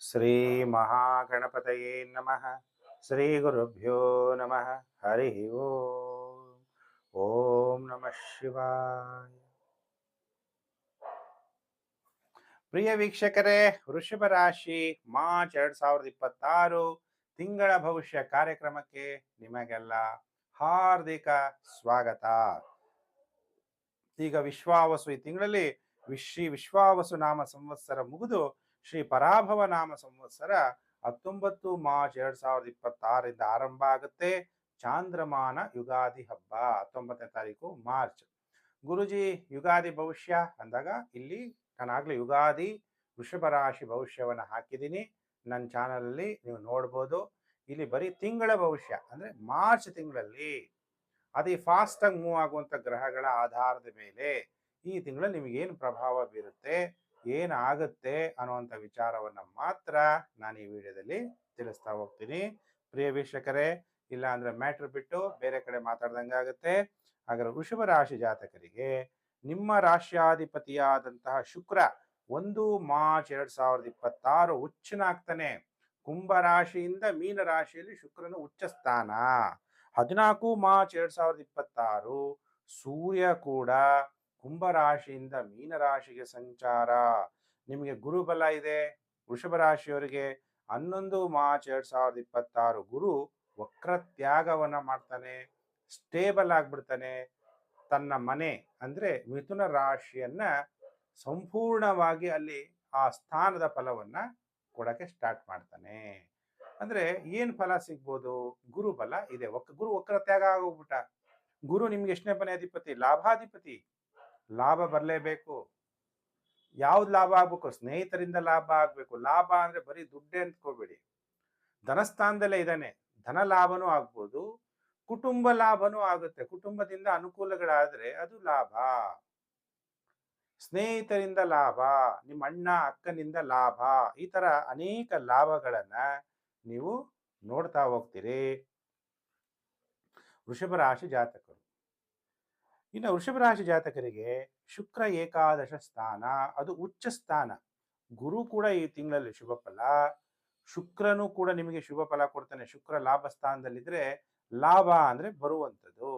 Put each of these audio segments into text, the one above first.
ಶ್ರೀ ಮಹಾಗಣಪತಯೇ ನಮಃ. ಶ್ರೀ ಗುರುಭ್ಯೋ ನಮಃ. ಹರಿ ಓಂ. ಓಂ ನಮಃ ಶಿವಾಯ. ಪ್ರಿಯ ವೀಕ್ಷಕರೇ, ವೃಷಭ ರಾಶಿ ಮಾರ್ಚ್ 2026 ತಿಂಗಳ ಭವಿಷ್ಯ ಕಾರ್ಯಕ್ರಮಕ್ಕೆ ನಿಮಗೆಲ್ಲ ಹಾರ್ದಿಕ ಸ್ವಾಗತ. ಈಗ ವಿಶ್ವಾವಸು ಈ ತಿಂಗಳಲ್ಲಿ ಶ್ರೀ ವಿಶ್ವಾವಸು ನಾಮ ಸಂವತ್ಸರ ಮುಗಿದು ಶ್ರೀ ಪರಾಭವ ನಾಮ ಸಂವತ್ಸರ 19 ಮಾರ್ಚ್ 2026 ಆರಂಭ ಆಗುತ್ತೆ. ಚಾಂದ್ರಮಾನ ಯುಗಾದಿ ಹಬ್ಬ 19ನೇ ತಾರೀಕು ಮಾರ್ಚ್. ಗುರುಜಿ ಯುಗಾದಿ ಭವಿಷ್ಯ ಅಂದಾಗ ಇಲ್ಲಿ ನಾನಾಗಲೇ ಯುಗಾದಿ ವೃಷಭ ರಾಶಿ ಭವಿಷ್ಯವನ್ನು ಹಾಕಿದ್ದೀನಿ. ನನ್ನ ಚಾನಲಲ್ಲಿ ನೀವು ನೋಡ್ಬೋದು. ಇಲ್ಲಿ ಬರೀ ತಿಂಗಳ ಭವಿಷ್ಯ ಅಂದರೆ ಮಾರ್ಚ್ ತಿಂಗಳಲ್ಲಿ ಅದೇ ಫಾಸ್ಟಾಗಿ ಮೂವ್ ಆಗುವಂಥ ಗ್ರಹಗಳ ಆಧಾರದ ಮೇಲೆ ಈ ತಿಂಗಳಲ್ಲಿ ನಿಮಗೇನು ಪ್ರಭಾವ ಬೀರುತ್ತೆ, ಏನಾಗುತ್ತೆ ಅನ್ನುವಂಥ ವಿಚಾರವನ್ನು ಮಾತ್ರ ನಾನು ಈ ವಿಡಿಯೋದಲ್ಲಿ ತಿಳಿಸ್ತಾ ಹೋಗ್ತೀನಿ. ಪ್ರಿಯ ವೀಕ್ಷಕರೇ, ಇಲ್ಲ ಅಂದರೆ ಮ್ಯಾಟ್ರ್ ಬಿಟ್ಟು ಬೇರೆ ಕಡೆ ಮಾತಾಡ್ದಂಗೆ ಆಗುತ್ತೆ. ಹಾಗಾದ್ರೆ ವೃಷಭ ರಾಶಿ ಜಾತಕರಿಗೆ ನಿಮ್ಮ ರಾಶ್ಯಾಧಿಪತಿಯಾದಂತಹ ಶುಕ್ರ 1 ಮಾರ್ಚ್ 2026 ಉಚ್ಚನಾಗ್ತಾನೆ. ಕುಂಭ ರಾಶಿಯಿಂದ ಮೀನ ರಾಶಿಯಲ್ಲಿ ಶುಕ್ರನ ಉಚ್ಚ ಸ್ಥಾನ. 14 ಮಾರ್ಚ್ 2026 ಸೂರ್ಯ ಕೂಡ ಕುಂಭ ರಾಶಿಯಿಂದ ಮೀನ ರಾಶಿಗೆ ಸಂಚಾರ. ನಿಮಗೆ ಗುರುಬಲ ಇದೆ. ವೃಷಭ ರಾಶಿಯವರಿಗೆ 11 ಮಾರ್ಚ್ 2026 ಗುರು ವಕ್ರ ತ್ಯಾಗವನ್ನ ಮಾಡ್ತಾನೆ, ಸ್ಟೇಬಲ್ ಆಗ್ಬಿಡ್ತಾನೆ. ತನ್ನ ಮನೆ ಅಂದ್ರೆ ಮಿಥುನ ರಾಶಿಯನ್ನ ಸಂಪೂರ್ಣವಾಗಿ ಅಲ್ಲಿ ಆ ಸ್ಥಾನದ ಫಲವನ್ನ ಕೊಡಕ್ಕೆ ಸ್ಟಾರ್ಟ್ ಮಾಡ್ತಾನೆ. ಅಂದ್ರೆ ಏನ್ ಫಲ ಸಿಗ್ಬೋದು? ಗುರು ಬಲ ಇದೆ. ಗುರು ವಕ್ರ ತ್ಯಾಗ ಆಗೋಗ್ಬಿಟ್ಟ. ಗುರು ನಿಮ್ಗೆ ಎಷ್ಟನೇ ಮನೆ ಅಧಿಪತಿ? ಲಾಭಾಧಿಪತಿ. ಲಾಭ ಬರಲೇಬೇಕು. ಯಾವ್ದು ಲಾಭ ಆಗ್ಬೇಕು? ಸ್ನೇಹಿತರಿಂದ ಲಾಭ ಆಗ್ಬೇಕು. ಲಾಭ ಅಂದ್ರೆ ಬರೀ ದುಡ್ಡೇ ಅಂದ್ಕೋಬೇಡಿ. ಧನಸ್ಥಾನದಲ್ಲೇ ಇದ್ದಾನೆ. ಧನ ಲಾಭನೂ ಆಗ್ಬೋದು, ಕುಟುಂಬ ಲಾಭನೂ ಆಗುತ್ತೆ. ಕುಟುಂಬದಿಂದ ಅನುಕೂಲಗಳಾದ್ರೆ ಅದು ಲಾಭ. ಸ್ನೇಹಿತರಿಂದ ಲಾಭ, ನಿಮ್ಮ ಅಣ್ಣ ಅಕ್ಕನಿಂದ ಲಾಭ, ಈ ತರ ಅನೇಕ ಲಾಭಗಳನ್ನ ನೀವು ನೋಡ್ತಾ ಹೋಗ್ತೀರಿ ವೃಷಭ ರಾಶಿ ಜಾತಕರು. ಇನ್ನು ವೃಷಭ ರಾಶಿ ಜಾತಕರಿಗೆ ಶುಕ್ರ ಏಕಾದಶ ಸ್ಥಾನ, ಅದು ಉಚ್ಚ ಸ್ಥಾನ. ಗುರು ಕೂಡ ಈ ತಿಂಗಳಲ್ಲಿ ಶುಭ ಫಲ, ಶುಕ್ರನು ಕೂಡ ನಿಮಗೆ ಶುಭ ಫಲ ಕೊಡ್ತಾನೆ. ಶುಕ್ರ ಲಾಭ ಸ್ಥಾನದಲ್ಲಿದ್ರೆ ಲಾಭ ಅಂದ್ರೆ ಬರುವಂಥದ್ದು.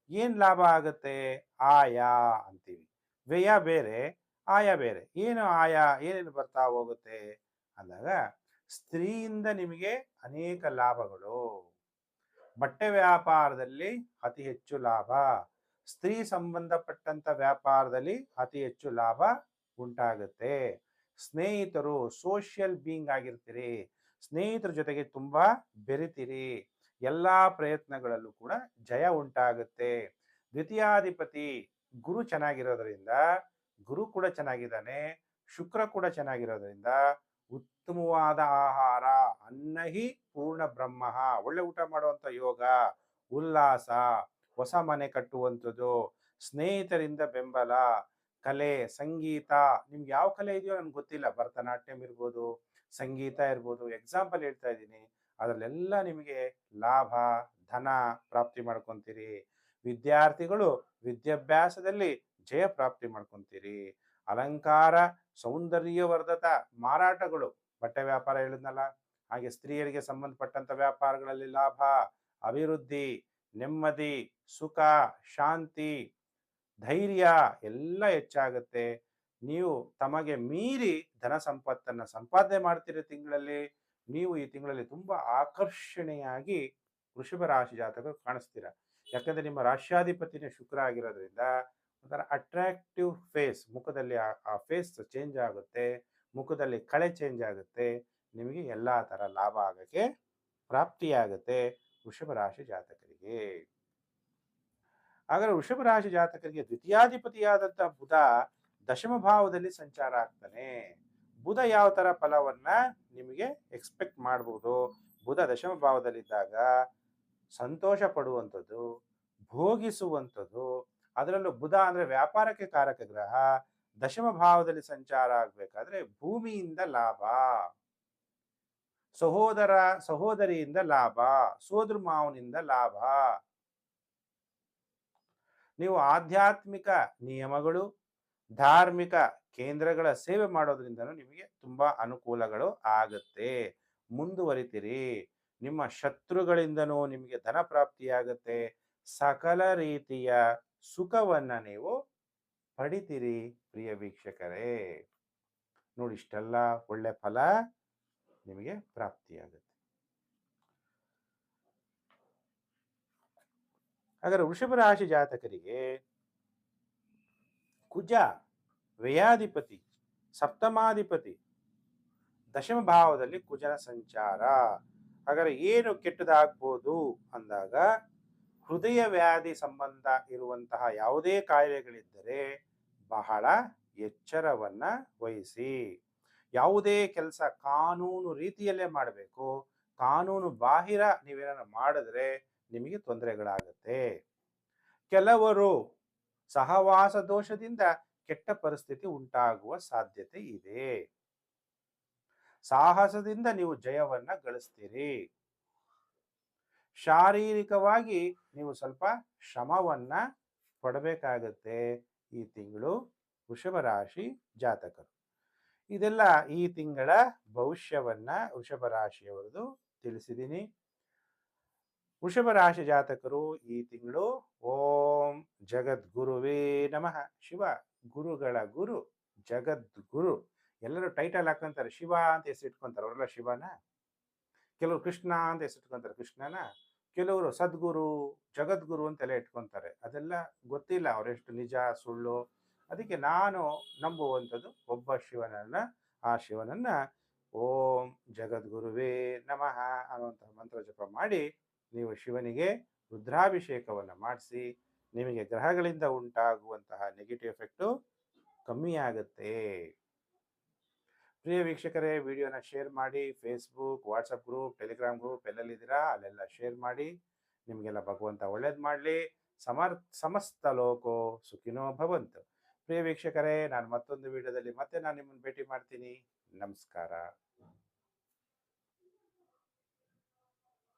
ಏನ್ ಲಾಭ ಆಗುತ್ತೆ? ಆಯ ಅಂತೀವಿ. ವ್ಯಯ ಬೇರೆ, ಆಯ ಬೇರೆ. ಏನು ಆಯ, ಏನೇನು ಬರ್ತಾ ಹೋಗುತ್ತೆ ಅಂದಾಗ ಸ್ತ್ರೀಯಿಂದ ನಿಮಗೆ ಅನೇಕ ಲಾಭಗಳು. ಬಟ್ಟೆ ವ್ಯಾಪಾರದಲ್ಲಿ ಅತಿ ಹೆಚ್ಚು ಲಾಭ. ಸ್ತ್ರೀ ಸಂಬಂಧಪಟ್ಟಂತ ವ್ಯಾಪಾರದಲ್ಲಿ ಅತಿ ಹೆಚ್ಚು ಲಾಭ ಉಂಟಾಗುತ್ತೆ. ಸ್ನೇಹಿತರು, ಸೋಷಿಯಲ್ ಬೀಯಿಂಗ್ ಆಗಿರ್ತೀರಿ. ಸ್ನೇಹಿತರ ಜೊತೆಗೆ ತುಂಬಾ ಬೆರಿತೀರಿ. ಎಲ್ಲಾ ಪ್ರಯತ್ನಗಳಲ್ಲೂ ಕೂಡ ಜಯ ಉಂಟಾಗುತ್ತೆ. ದ್ವಿತೀಯಾಧಿಪತಿ ಗುರು ಚೆನ್ನಾಗಿರೋದ್ರಿಂದ, ಗುರು ಕೂಡ ಚೆನ್ನಾಗಿದ್ದಾನೆ, ಶುಕ್ರ ಕೂಡ ಚೆನ್ನಾಗಿರೋದ್ರಿಂದ ಉತ್ತಮವಾದ ಆಹಾರ, ಅನ್ನಹಿ ಪೂರ್ಣ ಬ್ರಹ್ಮ, ಒಳ್ಳೆ ಊಟ ಮಾಡುವಂತ ಯೋಗ, ಉಲ್ಲಾಸ, ಹೊಸ ಮನೆ ಕಟ್ಟುವಂಥದ್ದು, ಸ್ನೇಹಿತರಿಂದ ಬೆಂಬಲ, ಕಲೆ, ಸಂಗೀತ. ನಿಮ್ಗೆ ಯಾವ ಕಲೆ ಇದೆಯೋ ನನ್ಗೆ ಗೊತ್ತಿಲ್ಲ. ಭರತನಾಟ್ಯಂ ಇರ್ಬೋದು, ಸಂಗೀತ ಇರ್ಬೋದು, ಎಕ್ಸಾಂಪಲ್ ಹೇಳ್ತಾ ಇದ್ದೀನಿ. ಅದರಲ್ಲೆಲ್ಲ ನಿಮಗೆ ಲಾಭ, ಧನ ಪ್ರಾಪ್ತಿ ಮಾಡ್ಕೊಂತೀರಿ. ವಿದ್ಯಾರ್ಥಿಗಳು ವಿದ್ಯಾಭ್ಯಾಸದಲ್ಲಿ ಜಯ ಪ್ರಾಪ್ತಿ ಮಾಡ್ಕೊಂತೀರಿ. ಅಲಂಕಾರ, ಸೌಂದರ್ಯವರ್ಧಕ ಮಾರಾಟಗಳು, ಬಟ್ಟೆ ವ್ಯಾಪಾರ ಹೇಳಿದ್ನಲ್ಲ, ಹಾಗೆ ಸ್ತ್ರೀಯರಿಗೆ ಸಂಬಂಧಪಟ್ಟಂತ ವ್ಯಾಪಾರಗಳಲ್ಲಿ ಲಾಭ, ಅಭಿವೃದ್ಧಿ, ನೆಮ್ಮದಿ, ಸುಖ, ಶಾಂತಿ, ಧೈರ್ಯ ಎಲ್ಲ ಹೆಚ್ಚಾಗುತ್ತೆ. ನೀವು ತಮಗೆ ಮೀರಿ ಧನ ಸಂಪತ್ತನ್ನ ಸಂಪಾದನೆ ಮಾಡ್ತೀರಿ ತಿಂಗಳಲ್ಲಿ. ನೀವು ಈ ತಿಂಗಳಲ್ಲಿ ತುಂಬಾ ಆಕರ್ಷಣೆಯಾಗಿ ವೃಷಭ ರಾಶಿ ಜಾತಕರು ಕಾಣಿಸ್ತೀರ. ಯಾಕಂದ್ರೆ ನಿಮ್ಮ ರಾಶ್ಯಾಧಿಪತಿನೇ ಶುಕ್ರ ಆಗಿರೋದ್ರಿಂದ ಒಂಥರ ಅಟ್ರಾಕ್ಟಿವ್ ಫೇಸ್, ಮುಖದಲ್ಲಿ ಆ ಫೇಸ್ ಚೇಂಜ್ ಆಗುತ್ತೆ, ಮುಖದಲ್ಲಿ ಕಳೆ ಚೇಂಜ್ ಆಗುತ್ತೆ. ನಿಮಗೆ ಎಲ್ಲಾ ತರ ಲಾಭ ಆಗಕ್ಕೆ ಪ್ರಾಪ್ತಿಯಾಗುತ್ತೆ ವೃಷಭ ರಾಶಿ ಜಾತಕರಿಗೆ. ಹಾಗಾದ್ರೆ ವೃಷಭ ರಾಶಿ ಜಾತಕರಿಗೆ ದ್ವಿತೀಯಾಧಿಪತಿಯಾದಂತಹ ಬುಧ ದಶಮ ಭಾವದಲ್ಲಿ ಸಂಚಾರ ಆಗ್ತಾನೆ. ಬುಧ ಯಾವ ತರ ಫಲವನ್ನ ನಿಮಗೆ ಎಕ್ಸ್ಪೆಕ್ಟ್ ಮಾಡಬಹುದು? ಬುಧ ದಶಮ ಭಾವದಲ್ಲಿದ್ದಾಗ ಸಂತೋಷ ಪಡುವಂಥದ್ದು, ಭೋಗಿಸುವಂಥದ್ದು. ಅದರಲ್ಲೂ ಬುಧ ಅಂದ್ರೆ ವ್ಯಾಪಾರಕ್ಕೆ ಕಾರಕ ಗ್ರಹ. ದಶಮ ಭಾವದಲ್ಲಿ ಸಂಚಾರ ಆಗ್ಬೇಕಾದ್ರೆ ಭೂಮಿಯಿಂದ ಲಾಭ, ಸಹೋದರ ಸಹೋದರಿಯಿಂದ ಲಾಭ, ಸೋದರ ಮಾವನಿಂದ ಲಾಭ. ನೀವು ಆಧ್ಯಾತ್ಮಿಕ ನಿಯಮಗಳು, ಧಾರ್ಮಿಕ ಕೇಂದ್ರಗಳ ಸೇವೆ ಮಾಡೋದ್ರಿಂದನೂ ನಿಮಗೆ ತುಂಬಾ ಅನುಕೂಲಗಳು ಆಗುತ್ತೆ. ಮುಂದುವರಿತಿರಿ. ನಿಮ್ಮ ಶತ್ರುಗಳಿಂದನೂ ನಿಮಗೆ ಧನ ಪ್ರಾಪ್ತಿಯಾಗುತ್ತೆ. ಸಕಲ ರೀತಿಯ ಸುಖವನ್ನ ನೀವು ಪಡಿತೀರಿ ಪ್ರಿಯ ವೀಕ್ಷಕರೇ. ನೋಡಿ, ಇಷ್ಟೆಲ್ಲ ಒಳ್ಳೆ ಫಲ ನಿಮಗೆ ಪ್ರಾಪ್ತಿಯಾಗುತ್ತೆ. ಹಾಗಾದ್ರೆ ವೃಷಭ ರಾಶಿ ಜಾತಕರಿಗೆ ಕುಜ ವ್ಯಯಾಧಿಪತಿ, ಸಪ್ತಮಾಧಿಪತಿ, ದಶಮ ಭಾವದಲ್ಲಿ ಕುಜನ ಸಂಚಾರ. ಹಾಗಾದ್ರೆ ಏನು ಕೆಟ್ಟದಾಗ್ಬೋದು ಅಂದಾಗ, ಹೃದಯ ವ್ಯಾಧಿ ಸಂಬಂಧ ಇರುವಂತಹ ಯಾವುದೇ ಕಾಯಿಲೆಗಳಿದ್ದರೆ ಬಹಳ ಎಚ್ಚರವನ್ನ ವಹಿಸಿ. ಯಾವುದೇ ಕೆಲಸ ಕಾನೂನು ರೀತಿಯಲ್ಲೇ ಮಾಡಬೇಕು. ಕಾನೂನು ಬಾಹಿರ ನೀವೇನಾದ್ರು ಮಾಡಿದ್ರೆ ನಿಮಗೆ ತೊಂದರೆಗಳಾಗುತ್ತೆ. ಕೆಲವರು ಸಹವಾಸ ದೋಷದಿಂದ ಕೆಟ್ಟ ಪರಿಸ್ಥಿತಿ ಉಂಟಾಗುವ ಸಾಧ್ಯತೆ ಇದೆ. ಸಾಹಸದಿಂದ ನೀವು ಜಯವನ್ನ ಗಳಿಸ್ತೀರಿ. ಶಾರೀರಿಕವಾಗಿ ನೀವು ಸ್ವಲ್ಪ ಶ್ರಮವನ್ನ ಪಡಬೇಕಾಗತ್ತೆ ಈ ತಿಂಗಳು ವೃಷಭ ರಾಶಿ ಜಾತಕರು. ಇದೆಲ್ಲ ಈ ತಿಂಗಳ ಭವಿಷ್ಯವನ್ನ ವೃಷಭ ರಾಶಿಯವರದು ತಿಳಿಸಿದ್ದೀನಿ. ವೃಷಭ ರಾಶಿ ಜಾತಕರು ಈ ತಿಂಗಳು ಓಂ ಜಗದ್ಗುರುವೇ ನಮಃ. ಶಿವ ಗುರುಗಳ ಗುರು, ಜಗದ್ಗುರು. ಎಲ್ಲರೂ ಟೈಟಲ್ ಹಾಕೊಂತಾರೆ, ಶಿವ ಅಂತ ಹೆಸರಿಟ್ಕೊಂತಾರೆ. ಅವರೆಲ್ಲ ಶಿವನ. ಕೆಲವರು ಕೃಷ್ಣ ಅಂತ ಹೆಸರಿಟ್ಕೊಂತಾರೆ, ಕೃಷ್ಣನ. ಕೆಲವರು ಸದ್ಗುರು, ಜಗದ್ಗುರು ಅಂತೆಲ್ಲ ಇಟ್ಕೊಂತಾರೆ. ಅದೆಲ್ಲ ಗೊತ್ತಿಲ್ಲ ಅವರೆಷ್ಟು ನಿಜ ಸುಳ್ಳು. ಅದಕ್ಕೆ ನಾನು ನಂಬುವಂಥದ್ದು ಒಬ್ಬ ಶಿವನನ್ನ. ಆ ಶಿವನನ್ನ ಓಂ ಜಗದ್ಗುರುವೇ ನಮಃ ಅನ್ನುವಂತಹ ಮಂತ್ರ ಜಪ ಮಾಡಿ ನೀವು ಶಿವನಿಗೆ ರುದ್ರಾಭಿಷೇಕವನ್ನು ಮಾಡಿಸಿ, ನಿಮಗೆ ಗ್ರಹಗಳಿಂದ ಉಂಟಾಗುವಂತಹ ನೆಗೆಟಿವ್ ಎಫೆಕ್ಟು ಕಮ್ಮಿ ಆಗುತ್ತೆ. ಪ್ರಿಯ ವೀಕ್ಷಕರೇ, ವಿಡಿಯೋನ ಶೇರ್ ಮಾಡಿ. Facebook, WhatsApp group, Telegram group ಎಲ್ಲೆಲ್ಲಿದ್ದೀರಾ ಅಲ್ಲೆಲ್ಲ ಶೇರ್ ಮಾಡಿ. ನಿಮಗೆಲ್ಲ ಭಗವಂತ ಒಳ್ಳೇದು ಮಾಡಲಿ. ಸಮಸ್ತ ಲೋಕೋ ಸುಖಿನೋ ಭವಂತು. ಪ್ರಿಯ ವೀಕ್ಷಕರೇ, ನಾನು ಮತ್ತೊಂದು ವಿಡಿಯೋದಲ್ಲಿ ಮತ್ತೆ ನಾನು ನಿಮ್ಮನ್ನು ಭೇಟಿ ಮಾಡ್ತೀನಿ. ನಮಸ್ಕಾರ.